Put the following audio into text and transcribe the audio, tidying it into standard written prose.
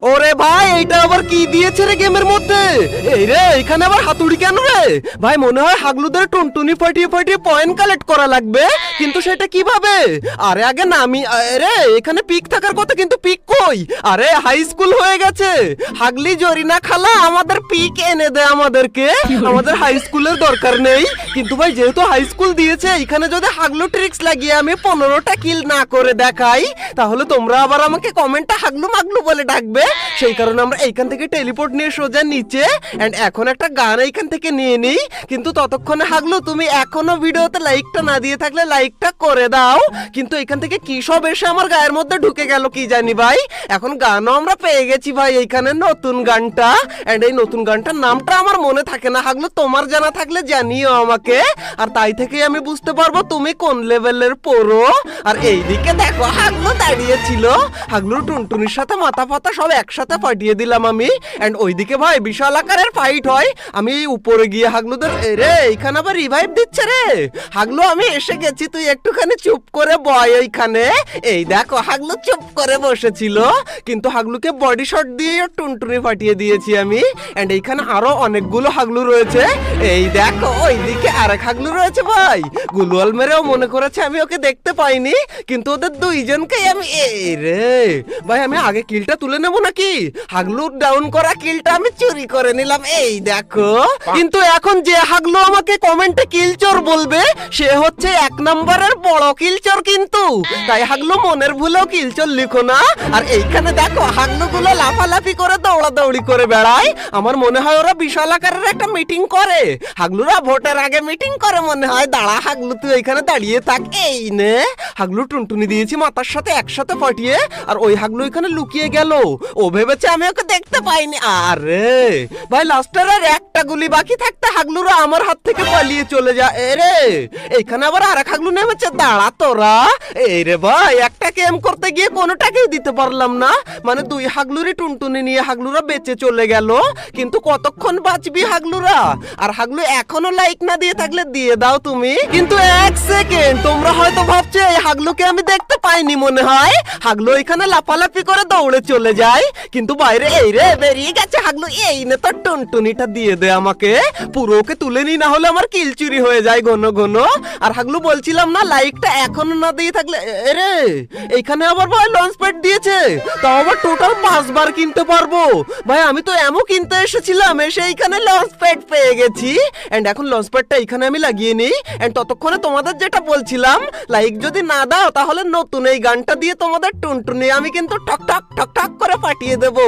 ওরে ভাই এইটা আবার কি দিয়েছে রে গেমের মধ্যে? এই রে এখানে আবার হাতুড়ি কেন রে ভাই? মনে হয় হাগলুদের টুনটুনি ফাটিয়ে ফাটিয়ে পয়েন্ট কালেক্ট করা লাগবে, কিন্তু সেটা কিভাবে? আরে আগে নামি রে, এখানে পিক থাকার কথা কিন্তু পিক কই? আরে হাই স্কুল হয়ে গেছে। হাগলি জরিনা খালা আমাদের পিক এনে দে আমাদেরকে, আমাদের হাই স্কুলের দরকার নেই। কিন্তু ভাই যেহেতু হাই স্কুল দিয়েছে, এখানে যদি হাগলু ট্রিক্স লাগিয়ে আমি 15টা কিল না করে দেখাই, তাহলে তোমরা আবার আমাকে কমেন্টে হাগলু মাগলু বলে ডাকবে। সেই কারণে আমরা এইখান থেকে টেলিপোর্ট নিয়ে সোজা নিচে, এন্ড এখন একটা গান এইখান থেকে নিয়ে নিই। কিন্তু ততক্ষণে হাগলু তুমি এখনো ভিডিওতে লাইকটা না দিয়ে থাকলে লাইকটা করে দাও। কিন্তু এখান থেকে কি সব এসে আমার গায়ের মধ্যে ঢুকে গেল কি জানি ভাই। এখন গানও আমরা পেয়ে গেছি ভাই, এইখানে নতুন গানটা। এন্ড এই নতুন গানটার নামটা আমার মনে থাকে না, হাগলু তোমার জানা থাকলে জানিও আমাকে। আর তাই থেকেই আমি বুঝতে পারবো তুমি কোন লেভেলের পড়ো। আর এইদিকে দেখো হাগলু দাঁড়িয়ে ছিল, হাগলুর টুনটুনির সাথে মাথা ফাতা সব একসাথে ফাটিয়ে দিলাম আমি। এন্ড ওইদিকে ভাই বিশাল আকারের ফাইট হয়। আমি উপরে গিয়ে হাগলুদের রে এইখানে আবার রিভাইভ দিচ্ছে রে। হাগলু আমি এসে গেছি, তুই একটুখানি চুপ করে বয় এইখানে। এই দেখো হাগলু চুপ করে বসেছিল, কিন্তু হাগলুকে বডি শট দিয়ে টুনটুনি ফাটিয়ে দিয়েছি আমি। এন্ড এইখানে আরো অনেকগুলো হাগলু রয়েছে। এই দেখো ওইদিকে আরেক হাগলু রয়েছে ভাই, গুলওয়াল মেরেও মনে করেছে আমি ওকে দেখতে পাইনি, কিন্তু ওদের দুইজনকেই আমি এই রে ভাই আমি আগে কিলটা তুলে নেবো নাকি? হাগলু ডাউন করা কিলটা আমি চুরি করে নিলাম, এই দেখো। কিন্তু এখন যে হাগলু আমাকে কমেন্টে কিলচোর বলবে, সে হচ্ছে 1 নম্বরের বড় কিলচোর কিন্তু। তাই হাগলু মনের ভুলেও কিলচোর লিখো না। আর এইখানে দেখো হাগলু গুলো লাফালাফি করে দৌড়াদৌড়ি করে বেড়ায়। আমার মনে হয় ওরা বিশাল আকারের একটা মিটিং করে। হাগলুরা ভোটের আগে মিটিং করে মনে হয়। দাঁড়া হাগলু তুই এইখানে দাঁড়িয়ে থাক। এই নে হাগলু টুনটুনি দিয়েছি মাথার সাথে একসাথে ফাটিয়ে, আর ওই হাগলু এখানে লুকিয়ে গেল। ও ভেবেছে আমি ওকে দেখতে পাইনি। আরে ভাই লাস্টের আর একটা গুলি বাকি থাকতে হাগলুরা আমার হাত থেকে পালিয়ে চলে যায়। এরে এইখানে আবার আরেক হাগলু নেমেছে। দাঁড়া তোরা। এই রে ভাই একটা গেম করতে গিয়ে কোনোটাকেই দিতে পারলাম না, মানে 2 হাগলুরই টুনটুনি নিয়ে হাগলুরা বেঁচে চলে গেল। কিন্তু কতক্ষণ বাঁচবি হাগলুরা? আর হাগলু এখনো লাইক না দিয়ে থাকলে দিয়ে দাও তুমি। কিন্তু 1 সেকেন্ড, তোমরা হয়তো ভাবছো এই হাগলুকে আমি দেখতে পাইনি মনে হয়। হাগলু এখানে লাফালাফি করে দৌড়ে চলে যায়, কিন্তু বাইরে এই রে বেরিয়ে গেছে হাগলু। এই নে তো টুনটুনিটা দিয়ে দে আমাকে, পুরো ওকে তুলে নি, না হলে আমার কিল চুরি হয়ে যায় ঘন ঘন। আর হাগলু বলছিলাম না লাইকটা এখনো না দিয়ে থাকলে রে। এইখানে আবার ভাই লঞ্চ প্যাড দিয়েছে, তাও আবার টোটাল 5 বার কিনতে পারবো। ভাই আমি তো এমন কিনতে এসেছিলাম, এসে এইখানে লঞ্চ প্যাড পেয়ে গেছি। এন্ড এখন লঞ্চ প্যাডটা এইখানে আমি লাগিয়ে নিই। এন্ড ততক্ষণে তোমাদের যেটা বলছিলাম, লাইক যদি না দাও তাহলে নতুন এই গানটা দিয়ে তোমাদের টুনটুনি আমি কিন্তু ঠক ঠক ঠক ঠক করে ফাটিয়ে দেবো।